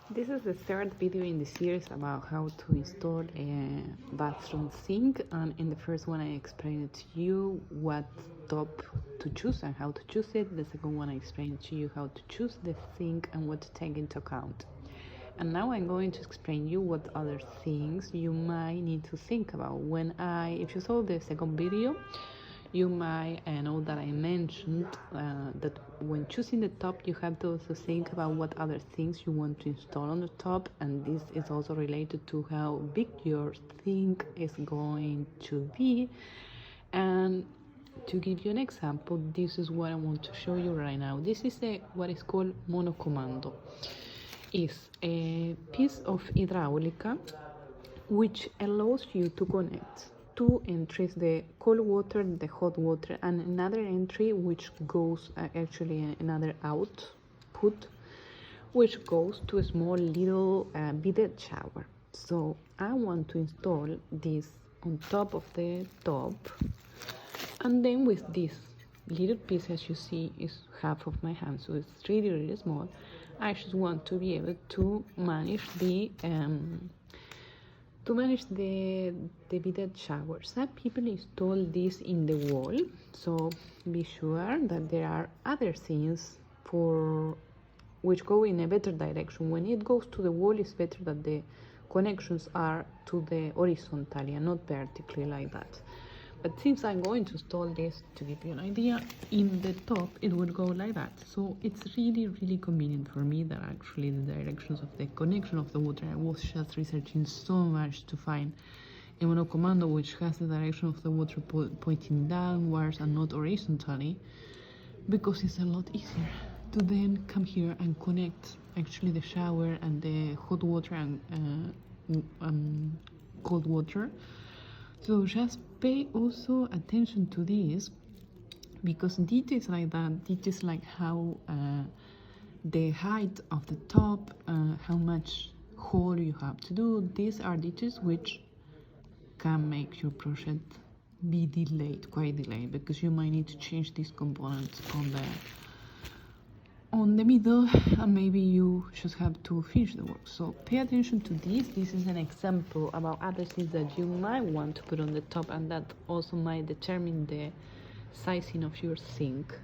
This is the third video in the series about how to install a bathroom sink, and in the first one I explained to you what top to choose and how to choose it. The second one I explained to you how to choose the sink and what to take into account. And now I'm going to explain you what other things you might need to think about. If you saw the second video, you might know that I mentioned that when choosing the top, you have to also think about what other things you want to install on the top, and this is also related to how big your sink is going to be. And to give you an example, this is what I want to show you right now. This is what is called monocomando. It's a piece of hydraulica which allows you to connect two entries, the cold water, the hot water, and another entry which goes another output which goes to a small little bidet shower. So I want to install this on top of the top, and then with this little piece, as you see, is half of my hand, so it's really small. I just want to be able to manage the bidet shower. Some people install this in the wall, so be sure that there are other things which go in a better direction. When it goes to the wall, it's better that the connections are to the horizontally and not vertically like that. But since I'm going to install this, to give you an idea, in the top it would go like that. So it's really convenient for me that actually the directions of the connection of the water, I was just researching so much to find a monocomando which has the direction of the water pointing downwards and not horizontally, because it's a lot easier to then come here and connect actually the shower and the hot water and cold water. So just pay also attention to this, because details like that, details like how the height of the top, how much hole you have to do, these are details which can make your project be quite delayed, because you might need to change these components on the middle, and maybe you just have to finish the work. So pay attention to this. This is an example about other things that you might want to put on the top, and that also might determine the sizing of your sink.